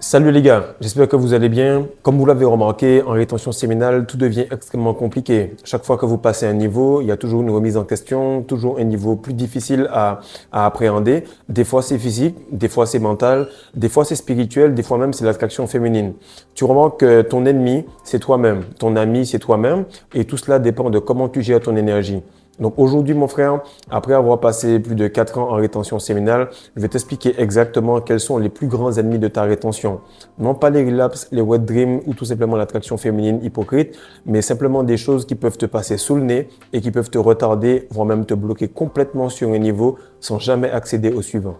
Salut les gars, j'espère que vous allez bien. Comme vous l'avez remarqué, en rétention séminale, tout devient extrêmement compliqué. Chaque fois que vous passez un niveau, il y a toujours une remise en question, toujours un niveau plus difficile à appréhender. Des fois c'est physique, des fois c'est mental, des fois c'est spirituel, des fois même c'est l'attraction féminine. Tu remarques que ton ennemi, c'est toi-même, ton ami, c'est toi-même, et tout cela dépend de comment tu gères ton énergie. Donc aujourd'hui, mon frère, après avoir passé plus de 4 ans en rétention séminale, je vais t'expliquer exactement quels sont les plus grands ennemis de ta rétention. Non pas les relapses, les wet dreams ou tout simplement l'attraction féminine hypocrite, mais simplement des choses qui peuvent te passer sous le nez et qui peuvent te retarder, voire même te bloquer complètement sur un niveau sans jamais accéder au suivant.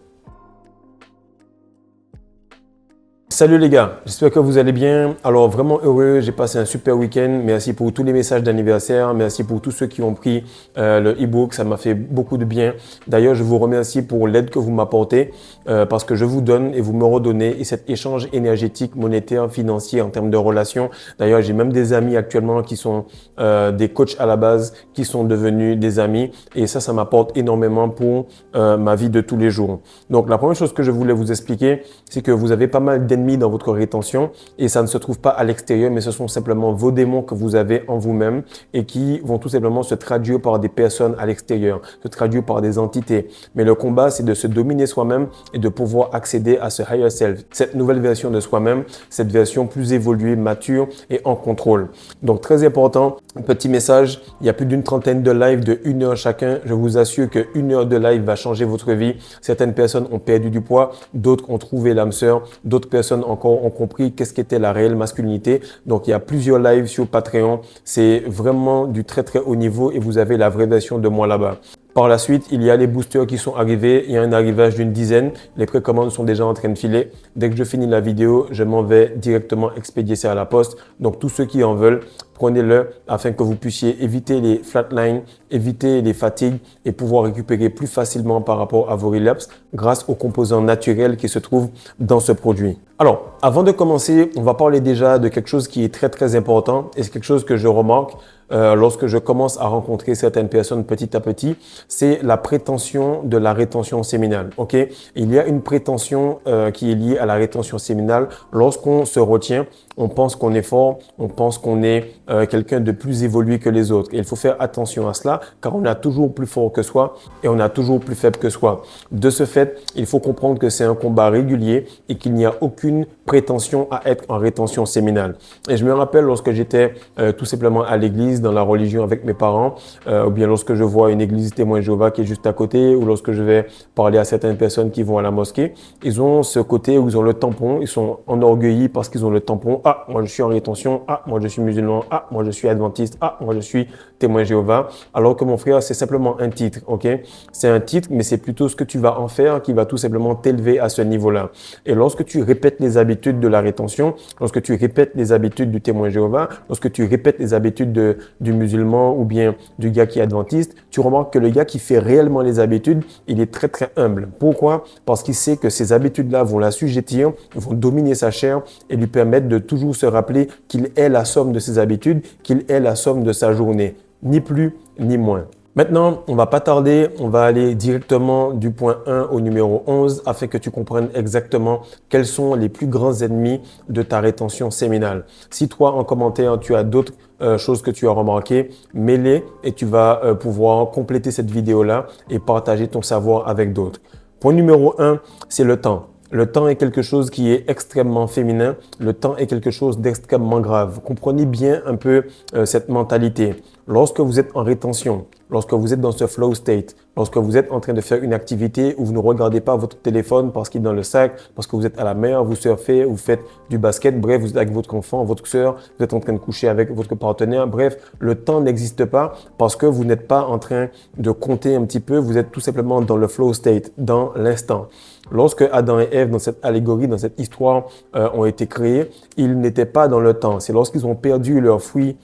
Salut les gars, j'espère que vous allez bien. Alors vraiment heureux, j'ai passé un super week-end. Merci pour tous les messages d'anniversaire, merci pour tous ceux qui ont pris le e-book, ça m'a fait beaucoup de bien. D'ailleurs, je vous remercie pour l'aide que vous m'apportez parce que je vous donne et vous me redonnez et cet échange énergétique, monétaire, financier en termes de relations. D'ailleurs, j'ai même des amis actuellement qui sont des coachs à la base, qui sont devenus des amis et ça m'apporte énormément pour ma vie de tous les jours. Donc la première chose que je voulais vous expliquer, c'est que vous avez pas mal d'ennemis dans votre rétention et ça ne se trouve pas à l'extérieur, mais ce sont simplement vos démons que vous avez en vous-même et qui vont tout simplement se traduire par des personnes à l'extérieur, se traduire par des entités. Mais le combat, c'est de se dominer soi-même et de pouvoir accéder à ce higher self, cette nouvelle version de soi-même, cette version plus évoluée, mature et en contrôle. Donc très important, petit message, il y a plus d'une trentaine de lives de 1 heure chacun. Je vous assure que 1 heure de live va changer votre vie. Certaines personnes ont perdu du poids, d'autres ont trouvé l'âme sœur, d'autres personnes encore ont compris qu'est-ce qu'était la réelle masculinité. Donc, il y a plusieurs lives sur Patreon. C'est vraiment du très, très haut niveau et vous avez la vraie version de moi là-bas. Par la suite, il y a les boosters qui sont arrivés. Il y a un arrivage d'une dizaine. Les précommandes sont déjà en train de filer. Dès que je finis la vidéo, je m'en vais directement expédier ça à la poste. Donc, tous ceux qui en veulent, prenez-le afin que vous puissiez éviter les flatlines, éviter les fatigues et pouvoir récupérer plus facilement par rapport à vos relapses grâce aux composants naturels qui se trouvent dans ce produit. Alors, avant de commencer, on va parler déjà de quelque chose qui est très, très important et c'est quelque chose que je remarque lorsque je commence à rencontrer certaines personnes petit à petit, c'est la prétention de la rétention séminale. Ok, il y a une prétention qui est liée à la rétention séminale. Lorsqu'on se retient, on pense qu'on est fort, on pense qu'on est quelqu'un de plus évolué que les autres. Et il faut faire attention à cela car on a toujours plus fort que soi et on a toujours plus faible que soi. De ce fait, il faut comprendre que c'est un combat régulier et qu'il n'y a aucune prétention à être en rétention séminale. Et je me rappelle lorsque j'étais tout simplement à l'église, dans la religion avec mes parents, ou bien lorsque je vois une église témoin Jéhovah qui est juste à côté, ou lorsque je vais parler à certaines personnes qui vont à la mosquée, ils ont ce côté où ils ont le tampon, ils sont enorgueillis parce qu'ils ont le tampon. Ah, moi je suis en rétention. Ah, moi je suis musulman. Ah, moi je suis adventiste. Ah, moi je suis témoin Jéhovah. Alors que mon frère, c'est simplement un titre, ok? C'est un titre, mais c'est plutôt ce que tu vas en faire qui va tout simplement t'élever à ce niveau-là. Et lorsque tu répètes les habitudes de la rétention, lorsque tu répètes les habitudes du témoin Jéhovah, lorsque tu répètes les habitudes du musulman ou bien du gars qui est adventiste, tu remarques que le gars qui fait réellement les habitudes, il est très très humble. Pourquoi? Parce qu'il sait que ces habitudes-là vont l'assujettir, vont dominer sa chair et lui permettre de toujours se rappeler qu'il est la somme de ses habitudes, qu'il est la somme de sa journée. Ni plus, ni moins. Maintenant, on va pas tarder, on va aller directement du point 1 au numéro 11 afin que tu comprennes exactement quels sont les plus grands ennemis de ta rétention séminale. Si toi, en commentaire, tu as d'autres choses que tu as remarquées, mets-les et tu vas pouvoir compléter cette vidéo-là et partager ton savoir avec d'autres. Point numéro 1, c'est le temps. Le temps est quelque chose qui est extrêmement féminin. Le temps est quelque chose d'extrêmement grave. Comprenez bien un peu cette mentalité. Lorsque vous êtes en rétention, lorsque vous êtes dans ce flow state, lorsque vous êtes en train de faire une activité où vous ne regardez pas votre téléphone parce qu'il est dans le sac, parce que vous êtes à la mer, vous surfez, vous faites du basket, bref, vous êtes avec votre enfant, votre sœur, vous êtes en train de coucher avec votre partenaire, bref, le temps n'existe pas parce que vous n'êtes pas en train de compter un petit peu, vous êtes tout simplement dans le flow state, dans l'instant. Lorsque Adam et Ève, dans cette allégorie, dans cette histoire, ont été créés, ils n'étaient pas dans le temps. C'est lorsqu'ils ont perdu leur fruit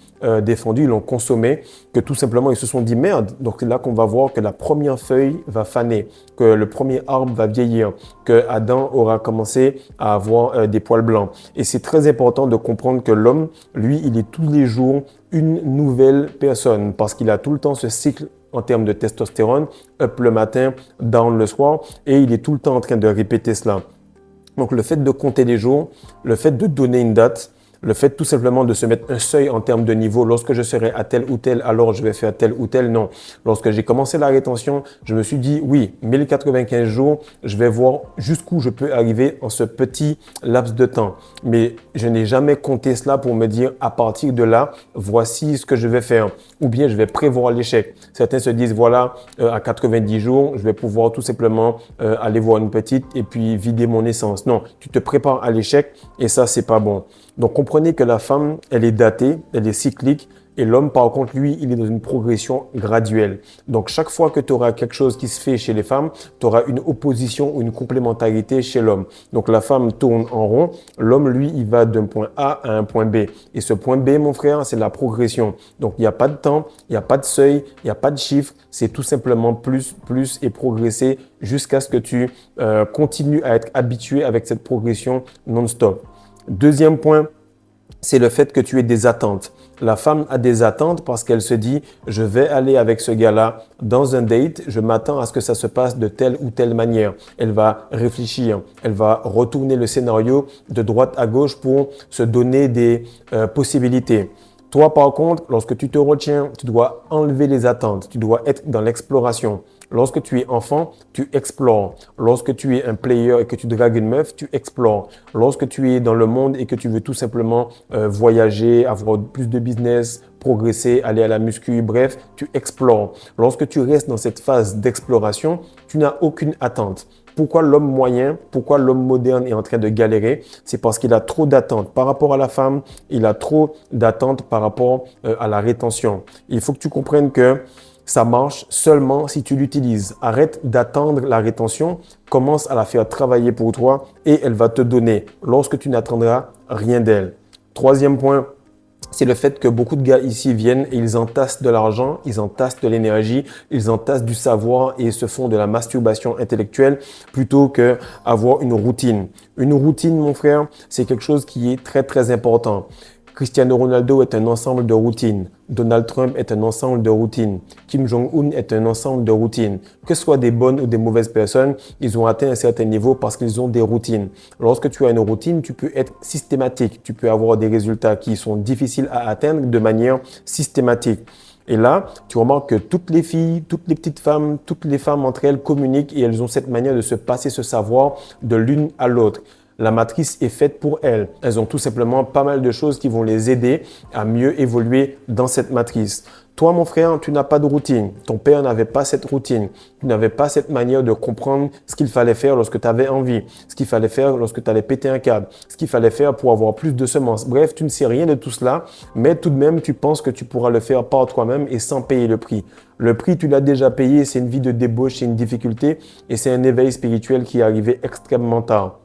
défendu, ils l'ont consommé, que tout simplement ils se sont dit merde. Donc c'est là qu'on va voir que la première feuille va faner, que le premier arbre va vieillir, que Adam aura commencé à avoir des poils blancs. Et c'est très important de comprendre que l'homme, lui, il est tous les jours une nouvelle personne parce qu'il a tout le temps ce cycle en termes de testostérone, up le matin, down le soir, et il est tout le temps en train de répéter cela. Donc, le fait de compter les jours, le fait de donner une date, le fait tout simplement de se mettre un seuil en termes de niveau, lorsque je serai à tel ou tel, alors je vais faire tel ou tel, non. Lorsque j'ai commencé la rétention, je me suis dit, oui, 1095 jours, je vais voir jusqu'où je peux arriver en ce petit laps de temps. Mais je n'ai jamais compté cela pour me dire, à partir de là, voici ce que je vais faire. Ou bien je vais prévoir l'échec. Certains se disent, voilà, à 90 jours, je vais pouvoir tout simplement aller voir une petite et puis vider mon essence. Non, tu te prépares à l'échec et ça, c'est pas bon. Donc, comprenez que la femme, elle est datée, elle est cyclique et l'homme, par contre, lui, il est dans une progression graduelle. Donc, chaque fois que tu auras quelque chose qui se fait chez les femmes, tu auras une opposition ou une complémentarité chez l'homme. Donc, la femme tourne en rond, l'homme, lui, il va d'un point A à un point B. Et ce point B, mon frère, c'est la progression. Donc, il n'y a pas de temps, il n'y a pas de seuil, il n'y a pas de chiffre, c'est tout simplement plus et progresser jusqu'à ce que tu continues à être habitué avec cette progression non-stop. Deuxième point, c'est le fait que tu aies des attentes. La femme a des attentes parce qu'elle se dit, je vais aller avec ce gars-là dans un date, je m'attends à ce que ça se passe de telle ou telle manière. Elle va réfléchir, elle va retourner le scénario de droite à gauche pour se donner des possibilités. Toi, par contre, lorsque tu te retiens, tu dois enlever les attentes, tu dois être dans l'exploration. Lorsque tu es enfant, tu explores. Lorsque tu es un player et que tu dragues une meuf, tu explores. Lorsque tu es dans le monde et que tu veux tout simplement voyager, avoir plus de business, progresser, aller à la muscu, bref, tu explores. Lorsque tu restes dans cette phase d'exploration, tu n'as aucune attente. Pourquoi l'homme moyen, pourquoi l'homme moderne est en train de galérer? C'est parce qu'il a trop d'attentes par rapport à la femme, il a trop d'attentes par rapport à la rétention. Il faut que tu comprennes que ça marche seulement si tu l'utilises. Arrête d'attendre la rétention, commence à la faire travailler pour toi et elle va te donner lorsque tu n'attendras rien d'elle. Troisième point, c'est le fait que beaucoup de gars ici viennent et ils entassent de l'argent, ils entassent de l'énergie, ils entassent du savoir et se font de la masturbation intellectuelle plutôt que avoir une routine. Une routine, mon frère, c'est quelque chose qui est très important. Cristiano Ronaldo est un ensemble de routines. Donald Trump est un ensemble de routines. Kim Jong-un est un ensemble de routines. Que ce soit des bonnes ou des mauvaises personnes, ils ont atteint un certain niveau parce qu'ils ont des routines. Lorsque tu as une routine, tu peux être systématique. Tu peux avoir des résultats qui sont difficiles à atteindre de manière systématique. Et là, tu remarques que toutes les filles, toutes les petites femmes, toutes les femmes entre elles communiquent et elles ont cette manière de se passer ce savoir de l'une à l'autre. La matrice est faite pour elles. Elles ont tout simplement pas mal de choses qui vont les aider à mieux évoluer dans cette matrice. Toi, mon frère, tu n'as pas de routine. Ton père n'avait pas cette routine. Tu n'avais pas cette manière de comprendre ce qu'il fallait faire lorsque tu avais envie, ce qu'il fallait faire lorsque tu allais péter un câble, ce qu'il fallait faire pour avoir plus de semences. Bref, tu ne sais rien de tout cela, mais tout de même, tu penses que tu pourras le faire par toi-même et sans payer le prix. Le prix, tu l'as déjà payé. C'est une vie de débauche, c'est une difficulté et c'est un éveil spirituel qui est arrivé extrêmement tard.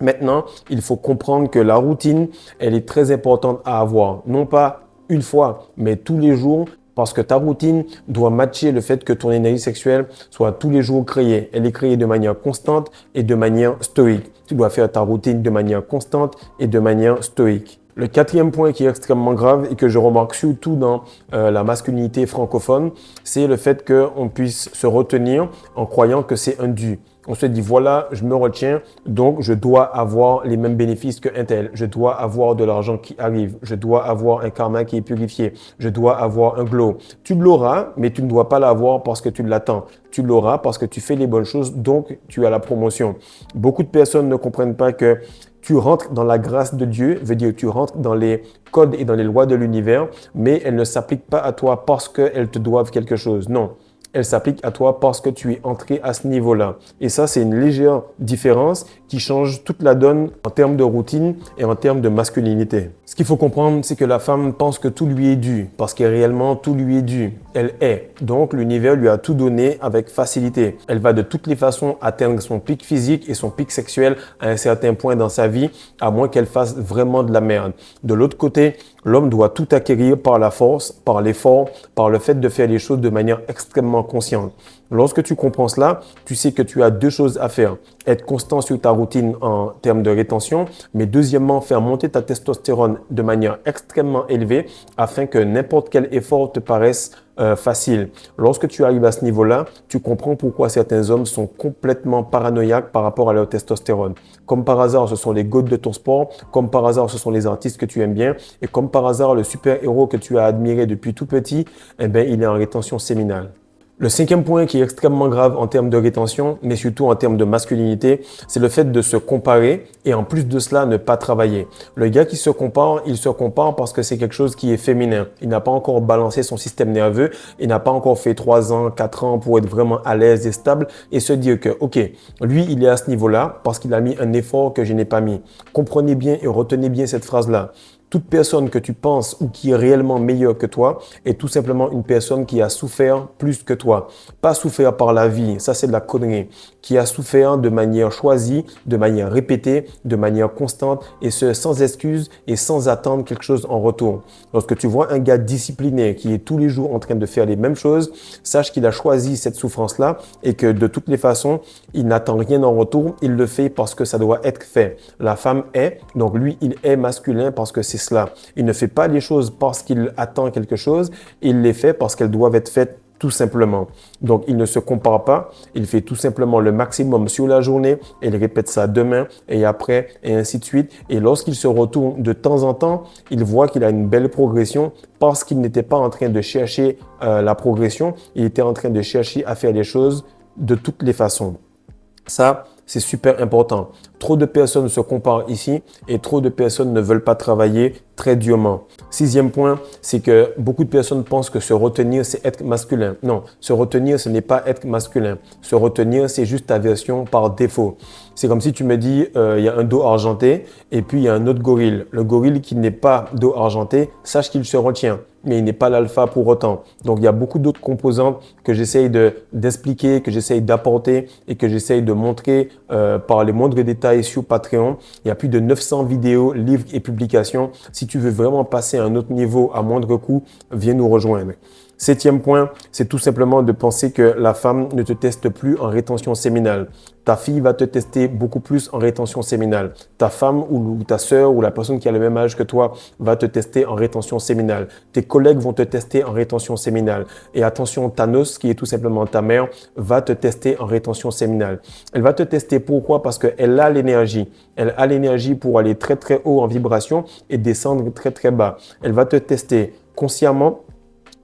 Maintenant, il faut comprendre que la routine, elle est très importante à avoir. Non pas une fois, mais tous les jours, parce que ta routine doit matcher le fait que ton énergie sexuelle soit tous les jours créée. Elle est créée de manière constante et de manière stoïque. Tu dois faire ta routine de manière constante et de manière stoïque. Le quatrième point qui est extrêmement grave et que je remarque surtout dans la masculinité francophone, c'est le fait qu'on puisse se retenir en croyant que c'est un dû. On se dit, voilà, je me retiens, donc je dois avoir les mêmes bénéfices qu'un tel. Je dois avoir de l'argent qui arrive. Je dois avoir un karma qui est purifié. Je dois avoir un glow. Tu l'auras, mais tu ne dois pas l'avoir parce que tu l'attends. Tu l'auras parce que tu fais les bonnes choses, donc tu as la promotion. Beaucoup de personnes ne comprennent pas que tu rentres dans la grâce de Dieu, veut dire tu rentres dans les codes et dans les lois de l'univers, mais elles ne s'appliquent pas à toi parce qu'elles te doivent quelque chose. Non. Elle s'applique à toi parce que tu es entré à ce niveau-là. Et ça, c'est une légère différence qui change toute la donne en termes de routine et en termes de masculinité. Ce qu'il faut comprendre, c'est que la femme pense que tout lui est dû parce que réellement, tout lui est dû. Elle est. Donc, l'univers lui a tout donné avec facilité. Elle va de toutes les façons atteindre son pic physique et son pic sexuel à un certain point dans sa vie, à moins qu'elle fasse vraiment de la merde. De l'autre côté, l'homme doit tout acquérir par la force, par l'effort, par le fait de faire les choses de manière extrêmement vraiment consciente. Lorsque tu comprends cela, tu sais que tu as deux choses à faire. Être constant sur ta routine en termes de rétention, mais deuxièmement, faire monter ta testostérone de manière extrêmement élevée afin que n'importe quel effort te paraisse facile. Lorsque tu arrives à ce niveau-là, tu comprends pourquoi certains hommes sont complètement paranoïaques par rapport à leur testostérone. Comme par hasard, ce sont les GOAT de ton sport, comme par hasard, ce sont les artistes que tu aimes bien, et comme par hasard, le super-héros que tu as admiré depuis tout petit, eh bien, il est en rétention séminale. Le cinquième point qui est extrêmement grave en termes de rétention, mais surtout en termes de masculinité, c'est le fait de se comparer et en plus de cela, ne pas travailler. Le gars qui se compare, il se compare parce que c'est quelque chose qui est féminin. Il n'a pas encore balancé son système nerveux, il n'a pas encore fait 3 ans, 4 ans pour être vraiment à l'aise et stable et se dire que, ok, lui, il est à ce niveau-là parce qu'il a mis un effort que je n'ai pas mis. Comprenez bien et retenez bien cette phrase-là. Toute personne que tu penses ou qui est réellement meilleure que toi est tout simplement une personne qui a souffert plus que toi. Pas souffert par la vie, ça c'est de la connerie. Qui a souffert de manière choisie, de manière répétée, de manière constante et ce sans excuse et sans attendre quelque chose en retour. Lorsque tu vois un gars discipliné qui est tous les jours en train de faire les mêmes choses, sache qu'il a choisi cette souffrance-là et que de toutes les façons, il n'attend rien en retour, il le fait parce que ça doit être fait. La femme est, donc lui, il est masculin parce que c'est cela. Il ne fait pas les choses parce qu'il attend quelque chose, il les fait parce qu'elles doivent être faites tout simplement. Donc, il ne se compare pas, il fait tout simplement le maximum sur la journée et il répète ça demain et après et ainsi de suite. Et lorsqu'il se retourne de temps en temps, il voit qu'il a une belle progression parce qu'il n'était pas en train de chercher la progression, il était en train de chercher à faire les choses de toutes les façons. Ça, c'est super important. Trop de personnes se comparent ici et trop de personnes ne veulent pas travailler très durement. Sixième point, c'est que beaucoup de personnes pensent que se retenir, c'est être masculin. Non, se retenir, ce n'est pas être masculin. Se retenir, c'est juste ta version par défaut. C'est comme si tu me dis, il y a un dos argenté et puis il y a un autre gorille. Le gorille qui n'est pas dos argenté, sache qu'il se retient, mais il n'est pas l'alpha pour autant. Donc, il y a beaucoup d'autres composantes que j'essaye d'expliquer, que j'essaye d'apporter et que j'essaye de montrer par les moindres détails sur Patreon. Il y a plus de 900 vidéos, livres et publications. Si tu veux vraiment passer à un autre niveau à moindre coût, viens nous rejoindre. Septième point, c'est tout simplement de penser que la femme ne te teste plus en rétention séminale. Ta fille va te tester beaucoup plus en rétention séminale. Ta femme ou ta sœur ou la personne qui a le même âge que toi va te tester en rétention séminale. Tes collègues vont te tester en rétention séminale. Et attention, Thanos, qui est tout simplement ta mère, va te tester en rétention séminale. Elle va te tester pourquoi? Parce qu'elle a l'énergie. Elle a l'énergie pour aller très très haut en vibration et descendre très très bas. Elle va te tester consciemment,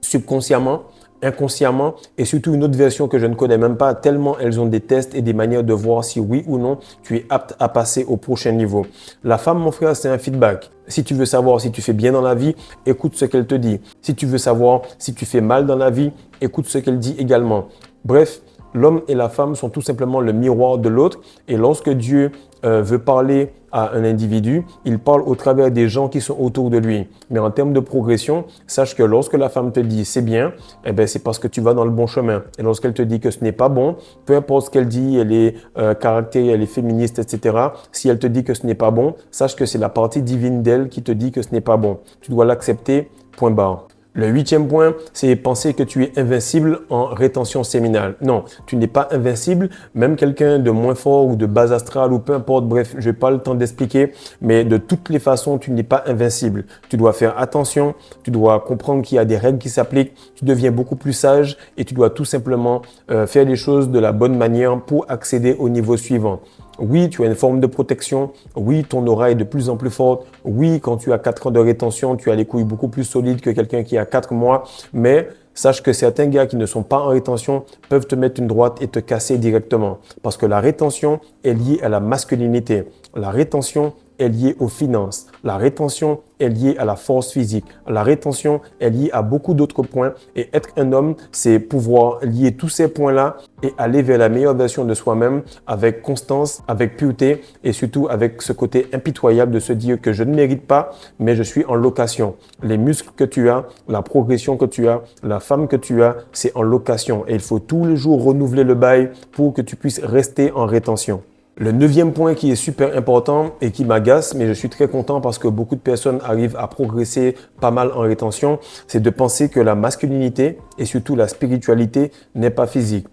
subconsciemment, inconsciemment et surtout une autre version que je ne connais même pas tellement elles ont des tests et des manières de voir si oui ou non tu es apte à passer au prochain niveau. La femme, mon frère, c'est un feedback. Si tu veux savoir si tu fais bien dans la vie, écoute ce qu'elle te dit. Si tu veux savoir si tu fais mal dans la vie, écoute ce qu'elle dit également. Bref, l'homme et la femme sont tout simplement le miroir de l'autre et lorsque Dieu veut parler à un individu, il parle au travers des gens qui sont autour de lui. Mais en termes de progression, sache que lorsque la femme te dit c'est bien, eh ben c'est parce que tu vas dans le bon chemin. Et lorsqu'elle te dit que ce n'est pas bon, peu importe ce qu'elle dit, elle est caractère, elle est féministe, etc. Si elle te dit que ce n'est pas bon, sache que c'est la partie divine d'elle qui te dit que ce n'est pas bon. Tu dois l'accepter, point barre. Le huitième point, c'est penser que tu es invincible en rétention séminale. Non, tu n'es pas invincible. Même quelqu'un de moins fort ou de bas astral ou peu importe, bref, je n'ai pas le temps d'expliquer, mais de toutes les façons, tu n'es pas invincible. Tu dois faire attention, tu dois comprendre qu'il y a des règles qui s'appliquent, tu deviens beaucoup plus sage et tu dois tout simplement faire les choses de la bonne manière pour accéder au niveau suivant. Oui, tu as une forme de protection. Oui, ton aura est de plus en plus forte. Oui, quand tu as 4 ans de rétention, tu as les couilles beaucoup plus solides que quelqu'un qui a 4 mois. Mais sache que certains gars qui ne sont pas en rétention peuvent te mettre une droite et te casser directement. Parce que la rétention est liée à la masculinité. La rétention est liée aux finances. La rétention est liée à la force physique. La rétention est liée à beaucoup d'autres points. Et être un homme, c'est pouvoir lier tous ces points-là et aller vers la meilleure version de soi-même avec constance, avec pureté et surtout avec ce côté impitoyable de se dire que je ne mérite pas, mais je suis en location. Les muscles que tu as, la progression que tu as, la femme que tu as, c'est en location. Et il faut tous les jours renouveler le bail pour que tu puisses rester en rétention. Le 9e point qui est super important et qui m'agace, mais je suis très content parce que beaucoup de personnes arrivent à progresser pas mal en rétention, c'est de penser que la masculinité et surtout la spiritualité n'est pas physique.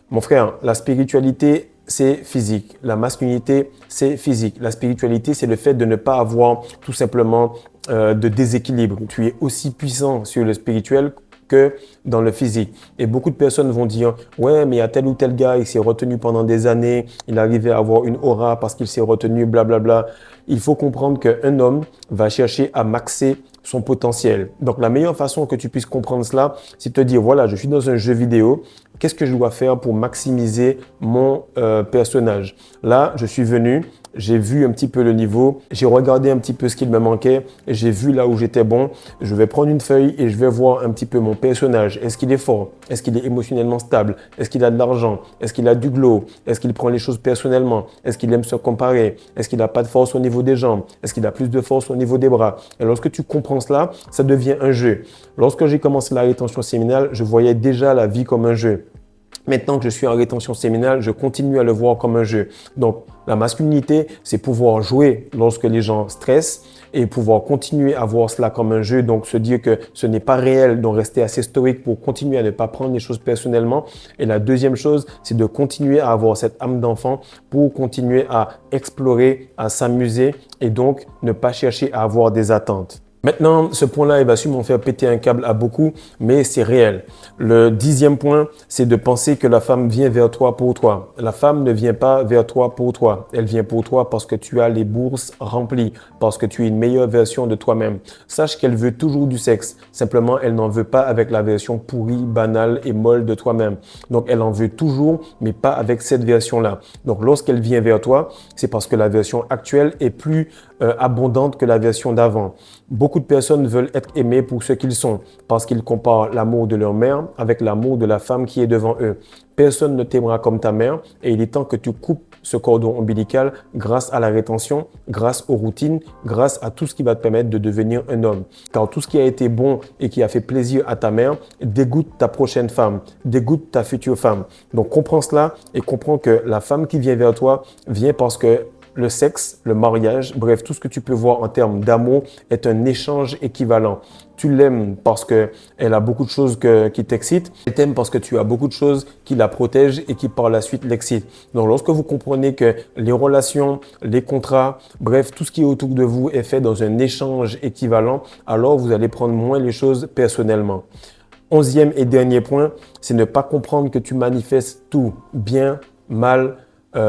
Mon frère, la spiritualité, c'est physique. La masculinité, c'est physique. La spiritualité, c'est le fait de ne pas avoir tout simplement de déséquilibre. Tu es aussi puissant sur le spirituel que dans le physique. Et beaucoup de personnes vont dire « Ouais, mais il y a tel ou tel gars, il s'est retenu pendant des années, il arrivait à avoir une aura parce qu'il s'est retenu, blablabla. » Il faut comprendre qu'un homme va chercher à maxer son potentiel. Donc, la meilleure façon que tu puisses comprendre cela, c'est de te dire « Voilà, je suis dans un jeu vidéo. Qu'est-ce que je dois faire pour maximiser mon personnage ?» Là, je suis venu, j'ai vu un petit peu le niveau, j'ai regardé un petit peu ce qu'il me manquait, j'ai vu là où j'étais bon. Je vais prendre une feuille et je vais voir un petit peu mon personnage. Est-ce qu'il est fort? Est-ce qu'il est émotionnellement stable? Est-ce qu'il a de l'argent? Est-ce qu'il a du glow? Est-ce qu'il prend les choses personnellement? Est-ce qu'il aime se comparer? Est-ce qu'il n'a pas de force au niveau des jambes? Est-ce qu'il a plus de force au niveau des bras? Et lorsque tu comprends cela, ça devient un jeu. Lorsque j'ai commencé la rétention séminale, je voyais déjà la vie comme un jeu. Maintenant que je suis en rétention séminale, je continue à le voir comme un jeu. Donc, la masculinité, c'est pouvoir jouer lorsque les gens stressent et pouvoir continuer à voir cela comme un jeu. Donc, se dire que ce n'est pas réel, donc rester assez stoïque pour continuer à ne pas prendre les choses personnellement. Et la deuxième chose, c'est de continuer à avoir cette âme d'enfant pour continuer à explorer, à s'amuser et donc ne pas chercher à avoir des attentes. Maintenant, ce point-là, il va sûrement faire péter un câble à beaucoup, mais c'est réel. Le 10e point, c'est de penser que la femme vient vers toi pour toi. La femme ne vient pas vers toi pour toi. Elle vient pour toi parce que tu as les bourses remplies, parce que tu es une meilleure version de toi-même. Sache qu'elle veut toujours du sexe. Simplement, elle n'en veut pas avec la version pourrie, banale et molle de toi-même. Donc, elle en veut toujours, mais pas avec cette version-là. Donc, lorsqu'elle vient vers toi, c'est parce que la version actuelle est plus abondante que la version d'avant. Beaucoup de personnes veulent être aimées pour ce qu'ils sont parce qu'ils comparent l'amour de leur mère avec l'amour de la femme qui est devant eux. Personne ne t'aimera comme ta mère et il est temps que tu coupes ce cordon ombilical grâce à la rétention, grâce aux routines, grâce à tout ce qui va te permettre de devenir un homme. Car tout ce qui a été bon et qui a fait plaisir à ta mère dégoûte ta prochaine femme, dégoûte ta future femme. Donc comprends cela et comprends que la femme qui vient vers toi vient parce que le sexe, le mariage, bref, tout ce que tu peux voir en termes d'amour est un échange équivalent. Tu l'aimes parce qu'elle a beaucoup de choses qui t'excitent. Elle t'aime parce que tu as beaucoup de choses qui la protègent et qui par la suite l'excitent. Donc, lorsque vous comprenez que les relations, les contrats, bref, tout ce qui est autour de vous est fait dans un échange équivalent, alors vous allez prendre moins les choses personnellement. 11e et dernier point, c'est ne pas comprendre que tu manifestes tout, bien, mal,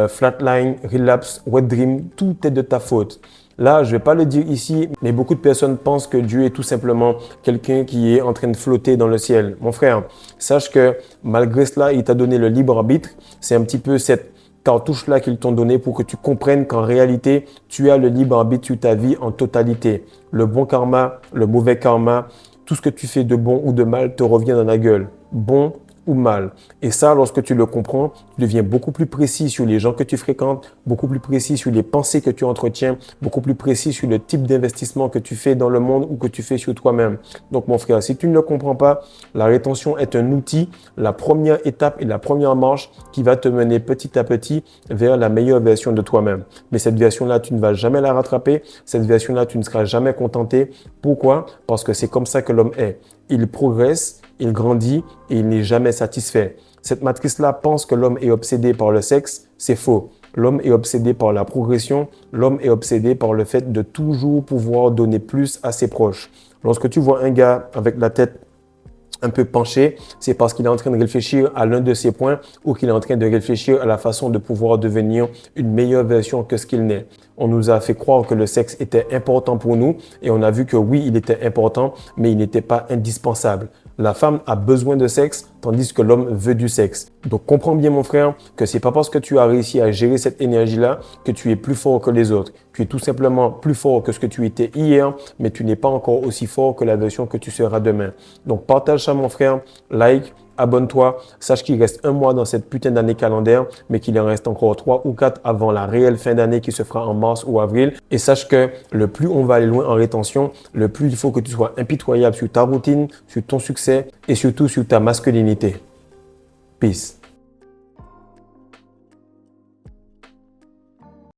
flatline, relapse, wet dream, tout est de ta faute. Là, je ne vais pas le dire ici, mais beaucoup de personnes pensent que Dieu est tout simplement quelqu'un qui est en train de flotter dans le ciel. Mon frère, sache que malgré cela, il t'a donné le libre arbitre. C'est un petit peu cette cartouche-là qu'ils t'ont donné pour que tu comprennes qu'en réalité, tu as le libre arbitre sur ta vie en totalité. Le bon karma, le mauvais karma, tout ce que tu fais de bon ou de mal te revient dans la gueule. Bon ou mal. Et ça, lorsque tu le comprends, tu deviens beaucoup plus précis sur les gens que tu fréquentes, beaucoup plus précis sur les pensées que tu entretiens, beaucoup plus précis sur le type d'investissement que tu fais dans le monde ou que tu fais sur toi-même. Donc, mon frère, si tu ne le comprends pas, la rétention est un outil, la première étape et la première marche qui va te mener petit à petit vers la meilleure version de toi-même. Mais cette version-là, tu ne vas jamais la rattraper. Cette version-là, tu ne seras jamais contenté. Pourquoi? Parce que c'est comme ça que l'homme est. Il progresse, il grandit et il n'est jamais satisfait. Cette matrice-là pense que l'homme est obsédé par le sexe, c'est faux. L'homme est obsédé par la progression, l'homme est obsédé par le fait de toujours pouvoir donner plus à ses proches. Lorsque tu vois un gars avec la tête un peu penché, c'est parce qu'il est en train de réfléchir à l'un de ses points ou qu'il est en train de réfléchir à la façon de pouvoir devenir une meilleure version que ce qu'il n'est. On nous a fait croire que le sexe était important pour nous et on a vu que oui, il était important, mais il n'était pas indispensable. La femme a besoin de sexe, tandis que l'homme veut du sexe. Donc, comprends bien, mon frère, que c'est pas parce que tu as réussi à gérer cette énergie-là que tu es plus fort que les autres. Tu es tout simplement plus fort que ce que tu étais hier, mais tu n'es pas encore aussi fort que la version que tu seras demain. Donc, partage ça, mon frère, like, abonne-toi, sache qu'il reste un mois dans cette putain d'année calendaire, mais qu'il en reste encore 3 ou 4 avant la réelle fin d'année qui se fera en mars ou avril. Et sache que le plus on va aller loin en rétention, le plus il faut que tu sois impitoyable sur ta routine, sur ton succès et surtout sur ta masculinité. Peace.